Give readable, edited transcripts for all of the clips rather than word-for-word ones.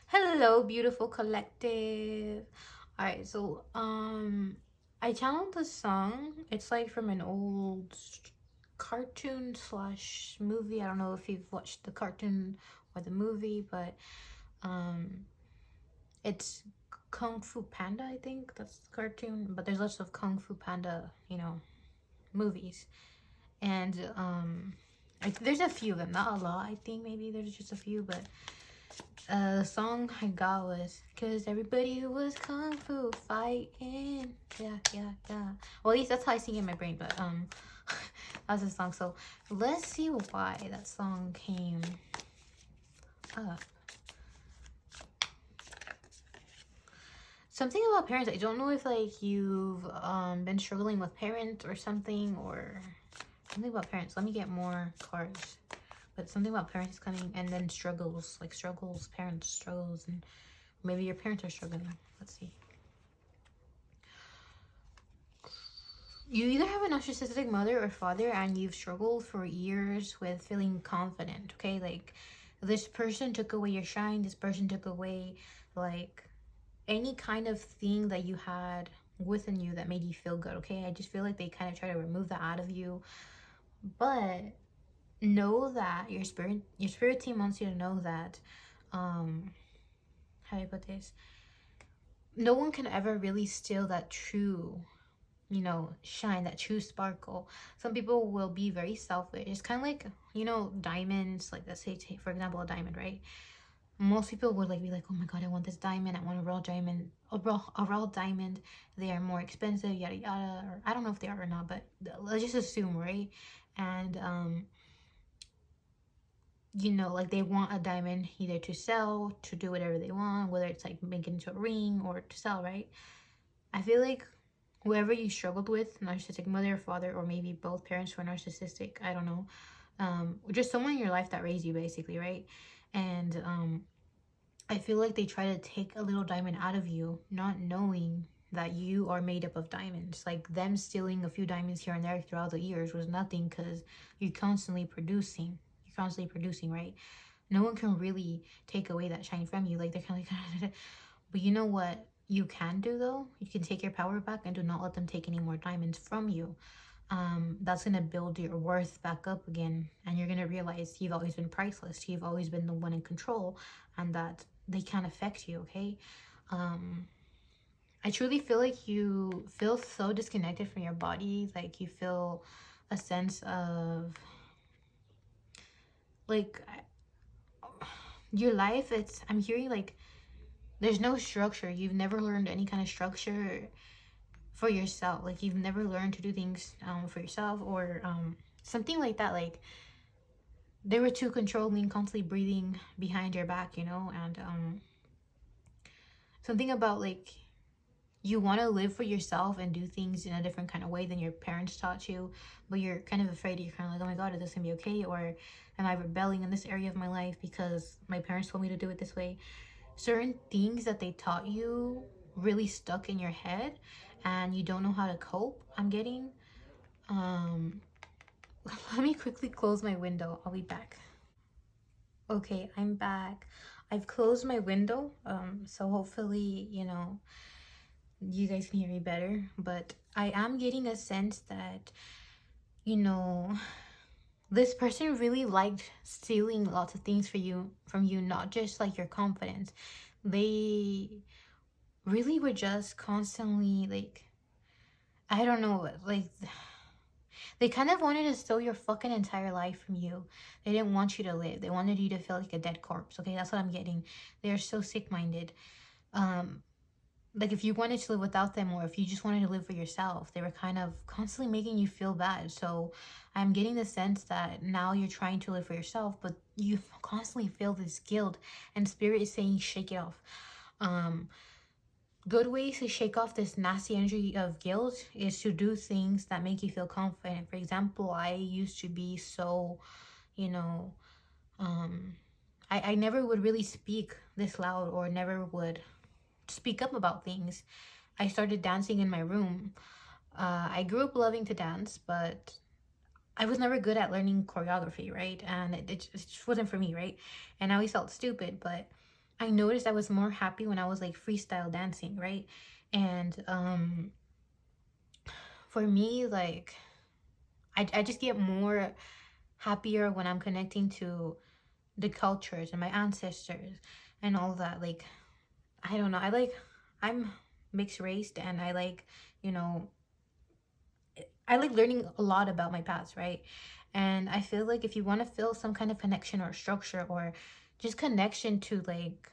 Hello, beautiful collective. Alright, so I channeled this song. It's like from an old cartoon slash movie. I don't know if you've watched the cartoon or the movie, but um it's Kung Fu Panda, I think. That's the cartoon. But there's lots of Kung Fu Panda, movies. And there's a few of them, not a lot, I think maybe there's just a few, but the song I got was because everybody was kung fu fighting. Yeah, yeah, yeah. Well, at least that's how I sing it in my brain, but that's the song. So let's see why that song came up. Something about parents. I don't know if like you've been struggling with parents or something, or something about parents. Let me get more cards. But something about parents coming, and then struggles, like struggles, parents struggles, and maybe your parents are struggling. Let's see. You either have a narcissistic mother or father and you've struggled for years with feeling confident, okay? Like, this person took away your shine, this person took away, like, any kind of thing that you had within you that made you feel good, okay? I just feel like they kind of try to remove that out of you. But know that your spirit team wants you to know that how do I put this, no one can ever really steal that true shine, that true sparkle. Some people will be very selfish. It's kind of like diamonds, like let's say take, for example, a diamond, right? Most people would like be like, oh my god, I want this diamond, I want a raw diamond, a raw diamond. They are more expensive, yada yada, or I don't know if they are or not, but let's just assume, right? And like they want a diamond either to sell, to do whatever they want, whether it's like make it into a ring or to sell, right? I feel like whoever you struggled with, narcissistic mother, father, or maybe both parents were narcissistic, I don't know, just someone in your life that raised you basically, right? And I feel like they try to take a little diamond out of you, not knowing that you are made up of diamonds. Like them stealing a few diamonds here and there throughout the years was nothing, because you're constantly producing, right? No one can really take away that shine from you. Like they're kind of like but you know what you can do though? You can take your power back and do not let them take any more diamonds from you. That's gonna build your worth back up again, and you're gonna realize you've always been priceless, you've always been the one in control, and that they can't affect you, okay? I truly feel like you feel so disconnected from your body, like you feel a sense of like your life, I'm hearing like there's no structure. You've never learned any kind of structure for yourself. Like you've never learned to do things for yourself, or something like that. Like they were too controlling, constantly breathing behind your back, and something about like you want to live for yourself and do things in a different kind of way than your parents taught you, but you're kind of afraid. You're kind of like, oh my god, is this gonna be okay, or am I rebelling in this area of my life because my parents told me to do it this way? Certain things that they taught you really stuck in your head and you don't know how to cope, I'm getting. Let me quickly close my window, I'll be back. Okay, I'm back. I've closed my window, so hopefully you guys can hear me better. But I am getting a sense that this person really liked stealing lots of things from you, not just like your confidence. They really were just constantly like, I don't know, like they kind of wanted to steal your fucking entire life from you. They didn't want you to live. They wanted you to feel like a dead corpse. Okay, that's what I'm getting. They are so sick-minded. Like if you wanted to live without them, or if you just wanted to live for yourself, they were kind of constantly making you feel bad. So I'm getting the sense that now you're trying to live for yourself, but you constantly feel this guilt, and spirit is saying shake it off. Good ways to shake off this nasty energy of guilt is to do things that make you feel confident. For example, I used to be so, I never would really speak this loud, or never would speak up about things. I started dancing in my room. I grew up loving to dance, but I was never good at learning choreography, right? And it just wasn't for me, right? And I always felt stupid, but I noticed I was more happy when I was like freestyle dancing, right? And for me, like I just get more happier when I'm connecting to the cultures and my ancestors and all that. Like, I don't know, I'm mixed race, and I like, you know, I like learning a lot about my past, right? And I feel like if you want to feel some kind of connection or structure or just connection to like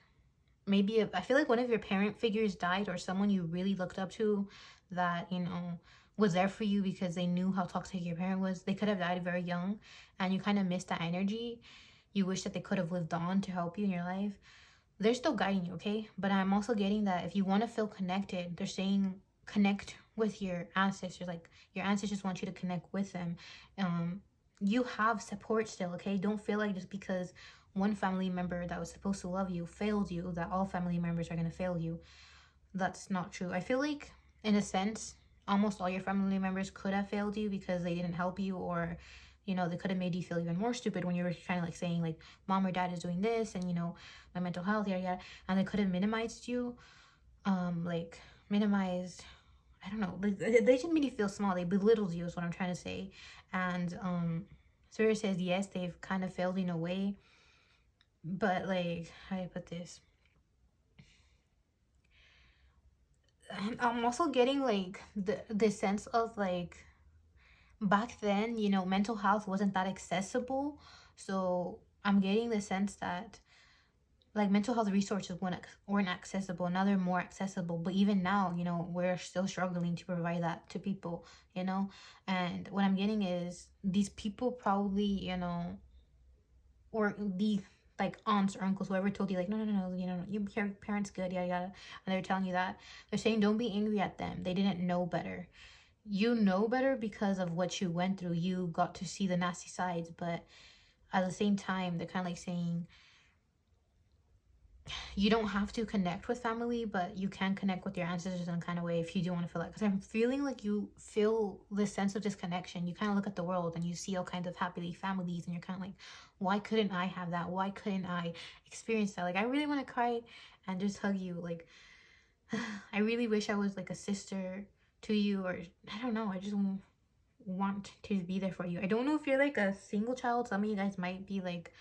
maybe I feel like one of your parent figures died, or someone you really looked up to that, you know, was there for you because they knew how toxic your parent was. They could have died very young, and you kind of missed that energy. You wish that they could have lived on to help you in your life. They're still guiding you, okay? But I'm also getting that if you want to feel connected, they're saying connect with your ancestors. Like, your ancestors want you to connect with them. um you have support still, okay? Don't feel like just because one family member that was supposed to love you failed you, that all family members are going to fail you. That's not true. I feel like, in a sense, almost all your family members could have failed you because they didn't help you, or, you know, they could have made you feel even more stupid when you were kind of like saying, like, mom or dad is doing this, and, you know, my mental health, yada yada, and they could have minimized you, like, minimized. I don't know. Like, they just made you feel small. They belittled you, is what I'm trying to say. And Spirit says yes, they've kind of failed in a way, but like, how do I put this? I'm also getting like the sense of like, back then, you know, mental health wasn't that accessible. So I'm getting the sense that like mental health resources weren't accessible. Now they're more accessible. But even now, you know, we're still struggling to provide that to people, you know? And what I'm getting is these people probably, you know, or the like aunts or uncles, whoever told you like, no, you know, your parents good, yada yada, and they're telling you that, they're saying don't be angry at them. They didn't know better. You know better because of what you went through. You got to see the nasty sides, but at the same time, they're kind of like saying you don't have to connect with family, but you can connect with your ancestors in a kind of way if you do want to feel that. Because I'm feeling like you feel this sense of disconnection. You kind of look at the world and you see all kinds of happily families, and you're kind of like, why couldn't I have that? Why couldn't I experience that? Like, I really want to cry and just hug you. Like, I really wish I was like a sister to you, or I don't know. I just want to be there for you. I don't know if you're like a single child. Some of you guys might be like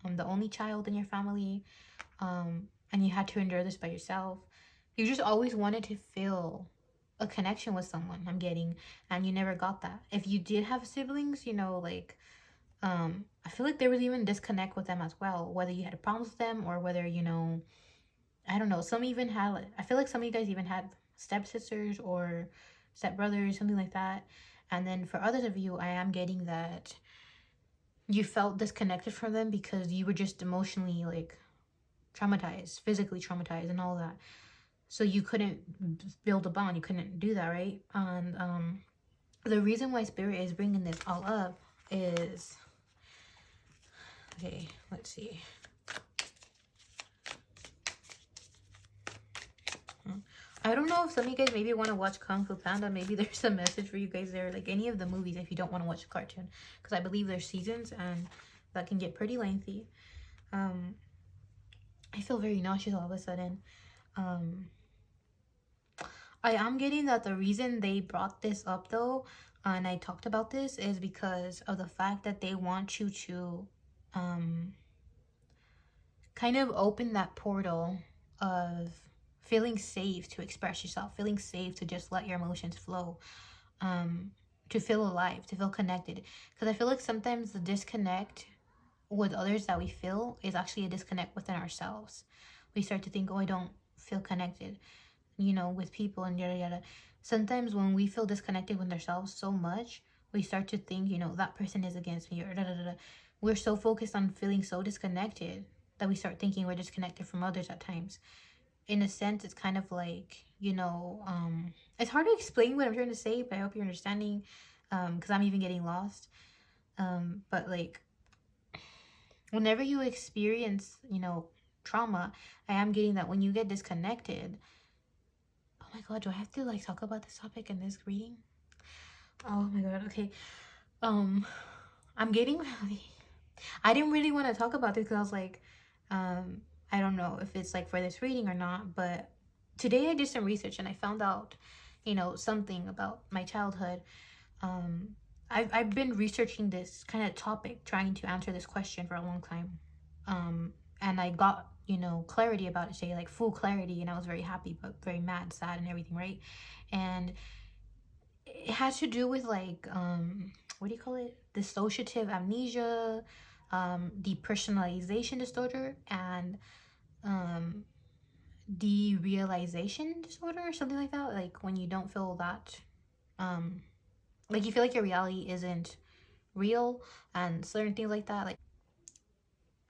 the only child in your family, and you had to endure this by yourself. You just always wanted to feel a connection with someone, I'm getting, and you never got that. If you did have siblings, you know, like, I feel like there was even disconnect with them as well, whether you had problems with them or whether, you know, I don't know, some even had, like, I feel like some of you guys even had stepsisters or stepbrothers, something like that. And then for others of you, I am getting that you felt disconnected from them because you were just emotionally like traumatized, physically traumatized, and all that. So you couldn't build a bond. You couldn't do that, right? And the reason why Spirit is bringing this all up is, okay, let's see. I don't know if some of you guys maybe want to watch Kung Fu Panda. Maybe there's a message for you guys there. Like any of the movies, if you don't want to watch a cartoon, because I believe there's seasons and that can get pretty lengthy. I feel very nauseous all of a sudden. I am getting that the reason they brought this up though, and I talked about this, is because of the fact that they want you to kind of open that portal of feeling safe to express yourself, feeling safe to just let your emotions flow, to feel alive, to feel connected. Because I feel like sometimes the disconnect with others that we feel is actually a disconnect within ourselves. We start to think, oh, I don't feel connected, you know, with people and yada yada. Sometimes when we feel disconnected with ourselves so much, we start to think, you know, that person is against me, or da da da da. We're so focused on feeling so disconnected that we start thinking we're disconnected from others at times. In a sense, it's kind of like, you know, it's hard to explain what I'm trying to say, but I hope you're understanding, because I'm even getting lost. But like, whenever you experience, you know, trauma, I am getting that when you get disconnected. Oh my god, do I have to like talk about this topic in this reading? Oh my god, okay. I'm getting really, I didn't really want to talk about this because I was like, I don't know if it's like for this reading or not, but today I did some research and I found out, you know, something about my childhood. um I've been researching this kind of topic, trying to answer this question for a long time. And I got, you know, clarity about it today, like full clarity, and I was very happy but very mad, sad, and everything, right? And it has to do with like what do you call it, dissociative amnesia, depersonalization disorder, and um derealization disorder or something like that, like when you don't feel that um like you feel like your reality isn't real and certain things like that. Like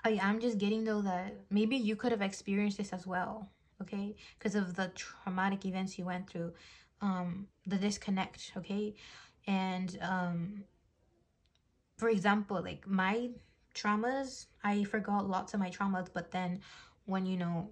I am just getting though that maybe you could have experienced this as well, okay, because of the traumatic events you went through, the disconnect, okay. And for example, like my traumas, I forgot lots of my traumas, but then when, you know,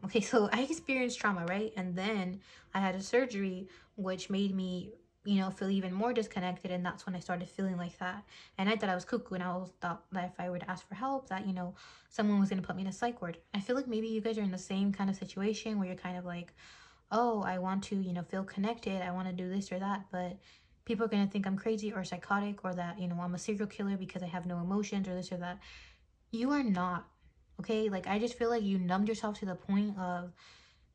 okay, so I experienced trauma, right? And then I had a surgery which made me, you know, feel even more disconnected, and that's when I started feeling like that. And I thought I was cuckoo, and I was thought that if I were to ask for help, that, you know, someone was gonna put me in a psych ward. I feel like maybe you guys are in the same kind of situation where you're kind of like, oh, I want to, you know, feel connected, I want to do this or that, but people are gonna think I'm crazy or psychotic, or that, you know, I'm a serial killer because I have no emotions or this or that. You are not, okay? Like I just feel like you numbed yourself to the point of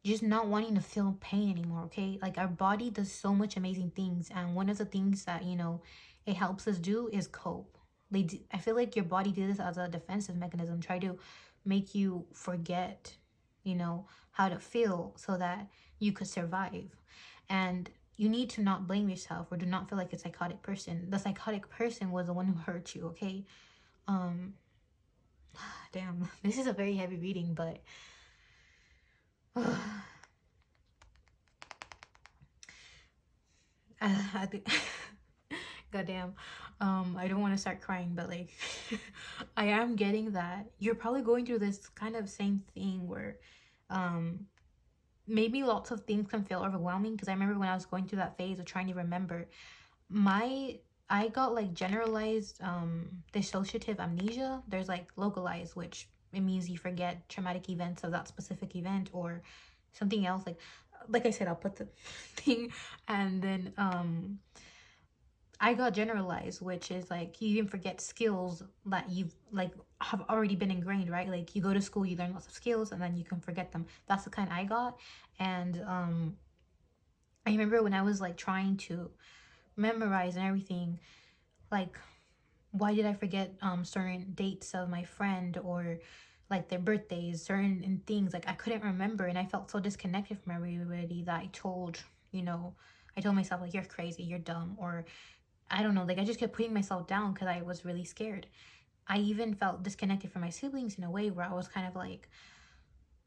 just not wanting to feel pain anymore, okay? Like our body does so much amazing things, and one of the things that, you know, it helps us do is cope. I feel like your body did this as a defensive mechanism, try to make you forget, you know, how to feel so that you could survive. And you need to not blame yourself or do not feel like a psychotic person. The psychotic person was the one who hurt you, okay? um Damn, this is a very heavy reading, but I think, goddamn, I don't want to start crying, but like, I am getting that you're probably going through this kind of same thing where, maybe lots of things can feel overwhelming. Because I remember when I was going through that phase of trying to remember, my I got like generalized dissociative amnesia. There's like localized, which it means you forget traumatic events of that specific event or something else. Like I said, I'll put the thing. And then I got generalized, which is like you even forget skills that you've like have already been ingrained, right? Like you go to school, you learn lots of skills, and then you can forget them. That's the kind I got. And I remember when I was like trying to memorize and everything, like why did I forget certain dates of my friend, or like their birthdays, certain things, like I couldn't remember, and I felt so disconnected from everybody that you know, I told myself like, you're crazy, you're dumb, or I don't know, like I just kept putting myself down because I was really scared. I even felt disconnected from my siblings in a way where I was kind of like,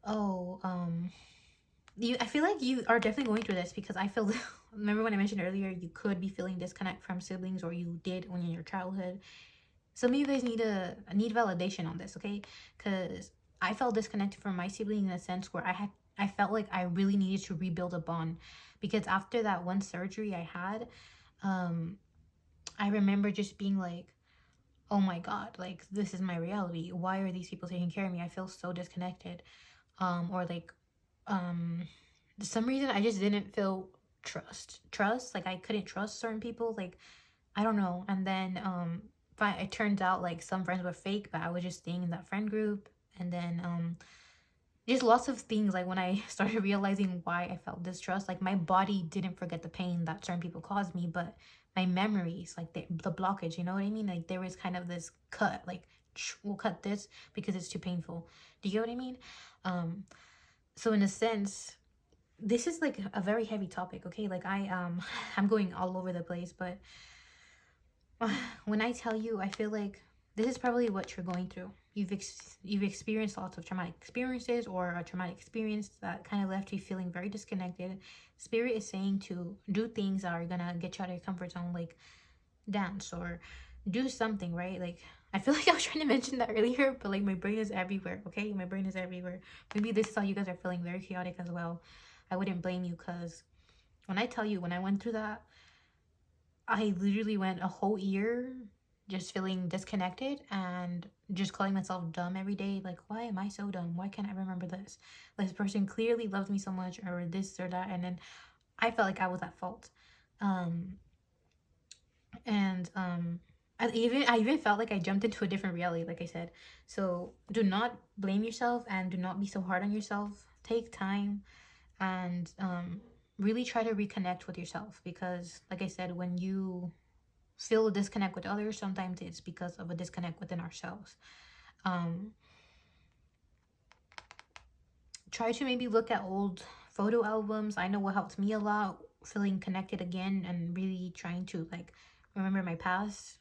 oh, I feel like you are definitely going through this, because I feel remember when I mentioned earlier you could be feeling disconnect from siblings, or you did when in your childhood. Some of you guys need validation on this, okay? Because I felt disconnected from my sibling in a sense where I felt like I really needed to rebuild a bond, because after that one surgery I had, I remember just being like, oh my god, like this is my reality, why are these people taking care of me, I feel so disconnected. Or like for some reason I just didn't feel trust, like I couldn't trust certain people, like I don't know. And then it turns out like some friends were fake, but I was just staying in that friend group. And then just lots of things, like when I started realizing why I felt distrust, like my body didn't forget the pain that certain people caused me, but my memories, like the blockage, you know what I mean? Like there was kind of this cut, like we'll cut this because it's too painful. Do you get what I mean? So in a sense, this is like a very heavy topic, okay? Like I'm going all over the place, but when I tell you, I feel like this is probably what you're going through. You've experienced lots of traumatic experiences, or a traumatic experience that kind of left you feeling very disconnected. Spirit is saying to do things that are gonna get you out of your comfort zone, like dance or do something, right? Like I feel like I was trying to mention that earlier, but like my brain is everywhere, okay? My brain is everywhere. Maybe this is how you guys are feeling, very chaotic as well. I wouldn't blame you, because when I tell you, when I went through that, I literally went a whole year just feeling disconnected and just calling myself dumb every day. Like, why am I so dumb? Why can't I remember this? This person clearly loves me so much, or this or that. And then I felt like I was at fault. And I even felt like I jumped into a different reality, like I said. So do not blame yourself and do not be so hard on yourself. Take time and really try to reconnect with yourself, because like I said, when you feel a disconnect with others, sometimes it's because of a disconnect within ourselves. Try to maybe look at old photo albums. I know what helped me a lot, feeling connected again and really trying to like remember my past.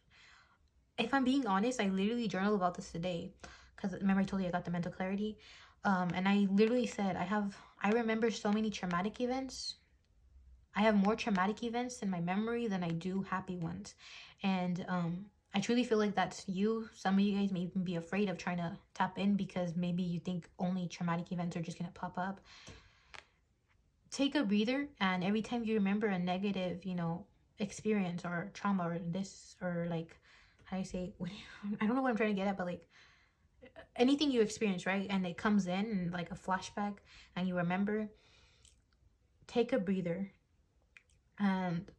If I'm being honest, I literally journaled about this today, because remember I told you I got the mental clarity, and I literally said I remember so many traumatic events. I have more traumatic events in my memory than I do happy ones. And I truly feel like that's you. Some of you guys may even be afraid of trying to tap in because maybe you think only traumatic events are just going to pop up. Take a breather, and every time you remember a negative, you know, experience or trauma or this, or like, how do I say, I don't know what I'm trying to get at, but like anything you experience, right? And it comes in like a flashback and you remember, take a breather and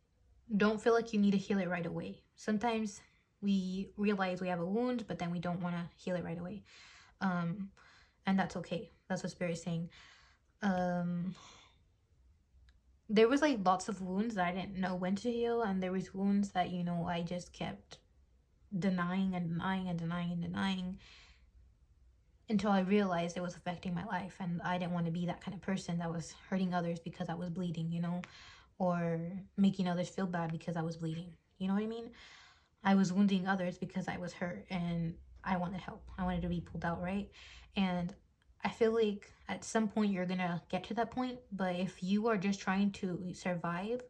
don't feel like you need to heal it right away. Sometimes we realize we have a wound, but then we don't want to heal it right away. And that's okay. That's what Spirit is saying. There was like lots of wounds that I didn't know when to heal, and there was wounds that, you know, I just kept denying and denying and denying and denying until I realized it was affecting my life, and I didn't want to be that kind of person that was hurting others because I was bleeding, you know, or making others feel bad because I was bleeding. You know what I mean? I was wounding others because I was hurt and I wanted help. I wanted to be pulled out, right? And I feel like at some point you're gonna get to that point, but if you are just trying to survive,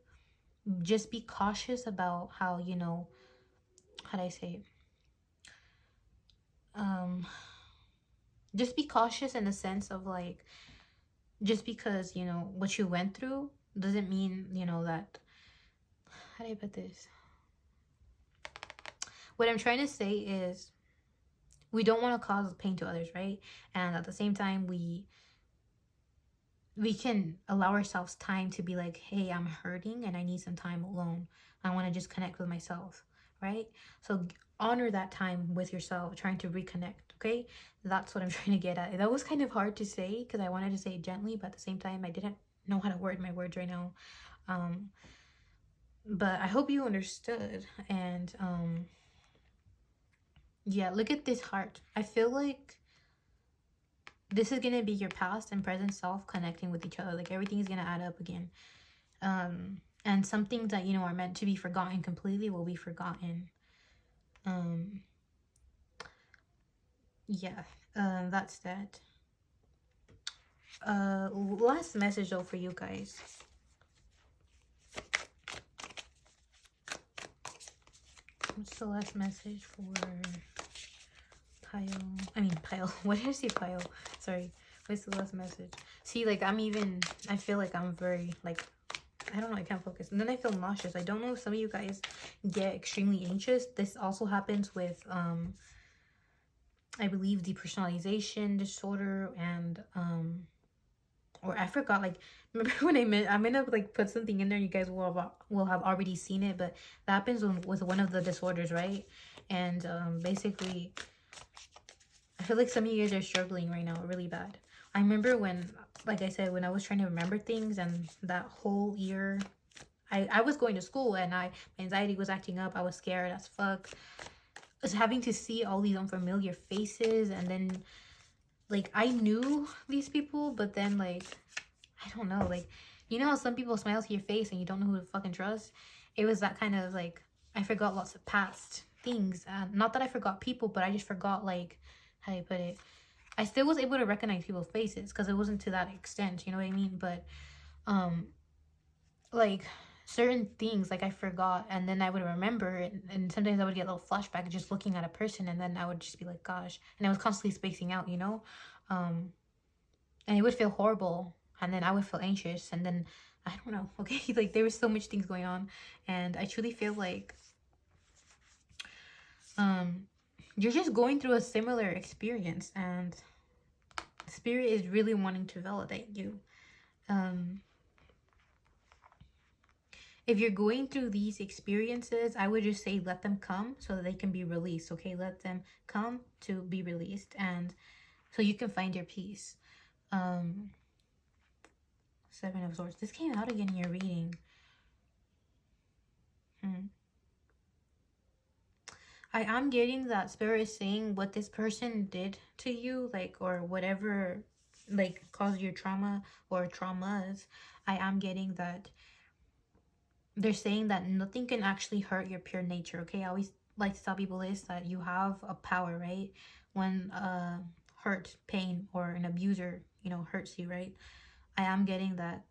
just be cautious about how, you know, how do I say it? Just be cautious in the sense of like, just because, you know, what you went through doesn't mean, you know, that, how do I put this? What I'm trying to say is we don't want to cause pain to others, right? And at the same time, we can allow ourselves time to be like, hey, I'm hurting and I need some time alone. I want to just connect with myself, right? So honor that time with yourself, trying to reconnect, okay? That's what I'm trying to get at. That was kind of hard to say because I wanted to say it gently, but at the same time, I didn't know how to word my words right now. But I hope you understood. And yeah, look at this heart. I feel like this is gonna be your past and present self connecting with each other. Like everything is gonna add up again. And some things that, you know, are meant to be forgotten completely will be forgotten. Yeah, that's that. Last message though for you guys. What's the last message for Pile? What did I say, Pile? Sorry. What's the last message? See, like, I feel like I'm very, like, I don't know, I can't focus. And then I feel nauseous. I don't know if some of you guys get extremely anxious. This also happens with, I believe, depersonalization disorder and, or I forgot, like, remember when I'm gonna, like, put something in there and you guys will have already seen it, but that happens with one of the disorders, right? And, basically, I feel like some of you guys are struggling right now really bad. I remember when, like I said, when I was trying to remember things and that whole year, I was going to school and my anxiety was acting up. I was scared as fuck. I was having to see all these unfamiliar faces, and then, like, I knew these people, but then, like, I don't know, like, you know how some people smile to your face and you don't know who to fucking trust? It was that kind of, like, I forgot lots of past things. Not that I forgot people, but I just forgot, like, how do you put it? I still was able to recognize people's faces because it wasn't to that extent, you know what I mean? But, like, certain things, like, I forgot, and then I would remember it, and sometimes I would get a little flashback just looking at a person, and then I would just be like, gosh, and I was constantly spacing out, you know? And it would feel horrible, and then I would feel anxious, and then, I don't know, okay? Like, there was so much things going on, and I truly feel like You're just going through a similar experience, and Spirit is really wanting to validate you. If you're going through these experiences, I would just say let them come so that they can be released, okay? Let them come to be released, and so you can find your peace. Seven of Swords. This came out again in your reading. I am getting that Spirit is saying what this person did to you, like, or whatever, like, caused your trauma or traumas. I am getting that they're saying that nothing can actually hurt your pure nature, okay? I always like to tell people this, that you have a power, right? When hurt, pain, or an abuser, you know, hurts you, right? I am getting that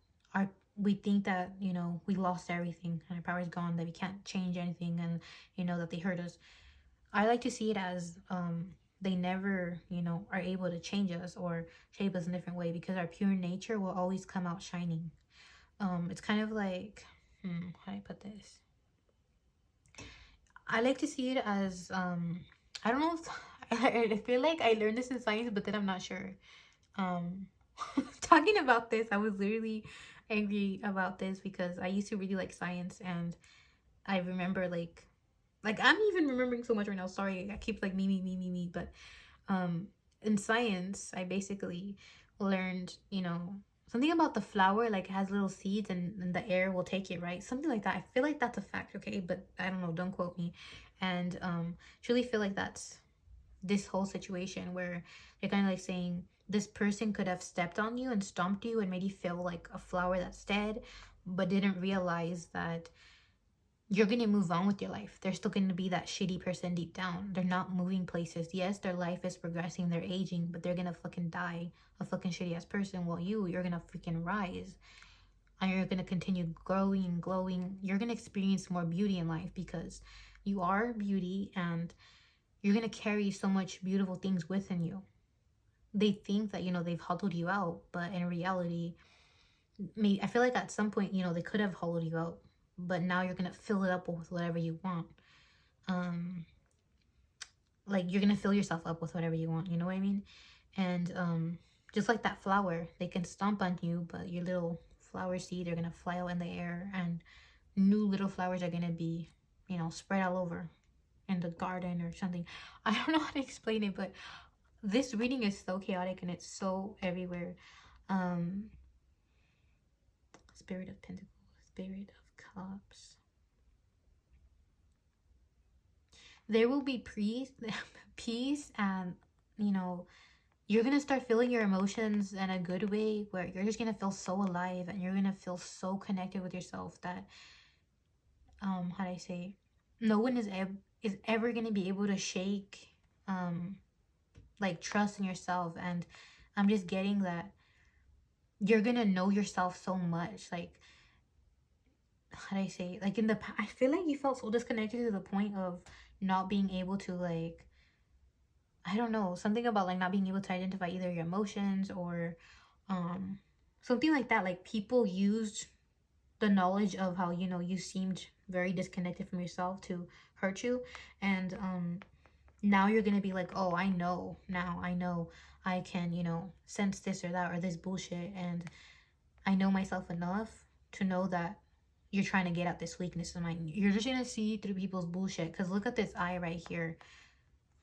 we think that, you know, we lost everything and our power is gone, that we can't change anything, and, you know, that they hurt us. I like to see it as they never, you know, are able to change us or shape us in a different way, because our pure nature will always come out shining. It's kind of like, how do I put this? I like to see it as, I don't know if, I feel like I learned this in science, but then I'm not sure. Talking about this, I was literally angry about this because I used to really like science, and I remember like I'm even remembering so much right now. Sorry, I keep like me. But in science, I basically learned, you know, something about the flower, like it has little seeds, and the air will take it, right? Something like that. I feel like that's a fact, okay? But I don't know, don't quote me. And truly feel like that's this whole situation where they're kind of like saying this person could have stepped on you and stomped you and made you feel like a flower that's dead, but didn't realize that you're gonna move on with your life. They're still gonna be that shitty person deep down. They're not moving places. Yes, their life is progressing, they're aging, but they're gonna fucking die a fucking shitty ass person. While you're gonna freaking rise, and you're gonna continue growing, glowing. You're gonna experience more beauty in life because you are beauty, and you're gonna carry so much beautiful things within you. They think that, you know, they've hollowed you out, but in reality, I feel like at some point, you know, they could have hollowed you out, but now you're gonna fill it up with whatever you want. Like you're gonna fill yourself up with whatever you want, you know what I mean? And just like that flower, they can stomp on you, but your little flower seed are gonna fly out in the air, and new little flowers are gonna be, you know, spread all over in the garden or something. I don't know how to explain it, but this reading is so chaotic and it's so everywhere. Spirit of Pentacles, Spirit of Cups. There will be peace, and, you know, you're gonna start feeling your emotions in a good way, where you're just gonna feel so alive and you're gonna feel so connected with yourself that, how do I say, no one is ever gonna be able to shake like trust in yourself. And I'm just getting that you're gonna know yourself so much. Like, how do I say, like in the past, I feel like you felt so disconnected to the point of not being able to, like, I don't know, something about like not being able to identify either your emotions or something like that. Like people used the knowledge of how, you know, you seemed very disconnected from yourself to hurt you. And now you're gonna be like, oh, I know now, I can, you know, sense this or that or this bullshit, and I know myself enough to know that you're trying to get at this weakness of mine. You're just gonna see through people's bullshit, because look at this eye right here.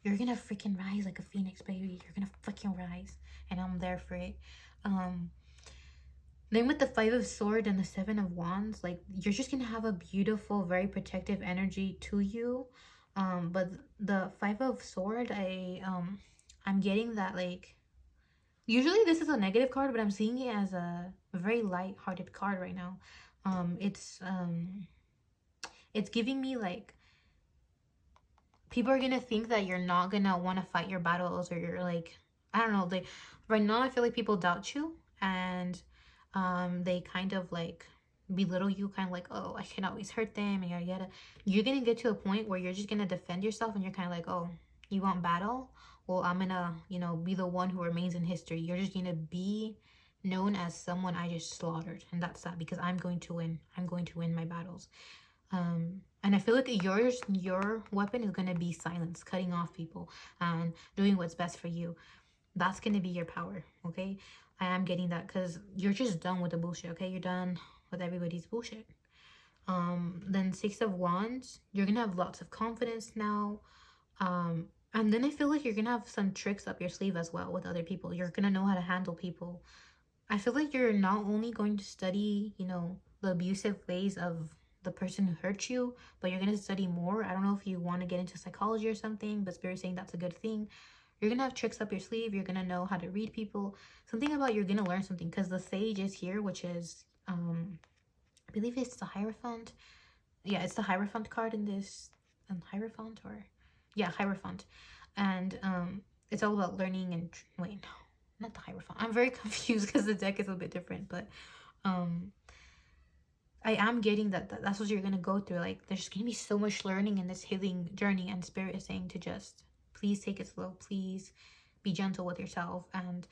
You're gonna freaking rise like a phoenix, baby. You're gonna freaking rise, and I'm there for it. Then with the Five of Swords and the Seven of Wands, like, you're just gonna have a beautiful, very protective energy to you. But the Five of Swords, I'm getting that, like, usually this is a negative card, but I'm seeing it as a very light-hearted card right now. It's giving me like, people are gonna think that you're not gonna want to fight your battles, or you're like, I don't know, they right now I feel like people doubt you, and they kind of like belittle you, kind of like, oh, I can always hurt them, and yada yada. You're gonna get to a point where you're just gonna defend yourself, and you're kind of like, oh, you want battle? Well, I'm gonna, you know, be the one who remains in history. You're just gonna be known as someone I just slaughtered, and that's that, because I'm going to win. I'm going to win my battles. And I feel like your weapon is gonna be silence, cutting off people and doing what's best for you. That's gonna be your power, okay? I am getting that because you're just done with the bullshit, okay? You're done with everybody's bullshit. Then Six of Wands, you're gonna have lots of confidence now. And then I feel like you're gonna have some tricks up your sleeve as well with other people. You're gonna know how to handle people. I feel like you're not only going to study, you know, the abusive ways of the person who hurt you, but you're going to study more. I don't know if you want to get into psychology or something, but Spirit's saying that's a good thing. You're going to have tricks up your sleeve. You're going to know how to read people. Something about you're going to learn something because the Sage is here, which is, I believe it's the Hierophant. Yeah, it's the Hierophant card in this. Hierophant or? Yeah, Hierophant. And it's all about learning and, wait, no. Not the Hierophant. I'm very confused because the deck is a bit different, but I am getting that's what you're gonna go through. Like, there's gonna be so much learning in this healing journey, and Spirit is saying to just please take it slow, please be gentle with yourself, and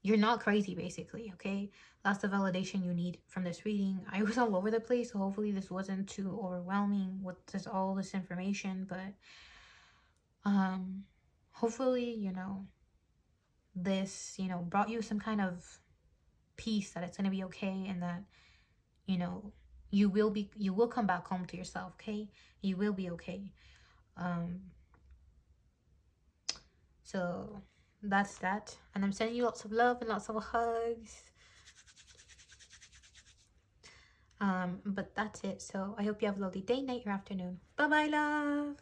you're not crazy, basically. Okay, that's the validation you need from this reading. I was all over the place, so hopefully this wasn't too overwhelming with all this information, but hopefully, you know, this, you know, brought you some kind of peace that it's going to be okay, and that, you know, you will come back home to yourself, okay? You will be okay. So that's that, and I'm sending you lots of love and lots of hugs. But that's it. So I hope you have a lovely day, night, or afternoon. Bye bye, love.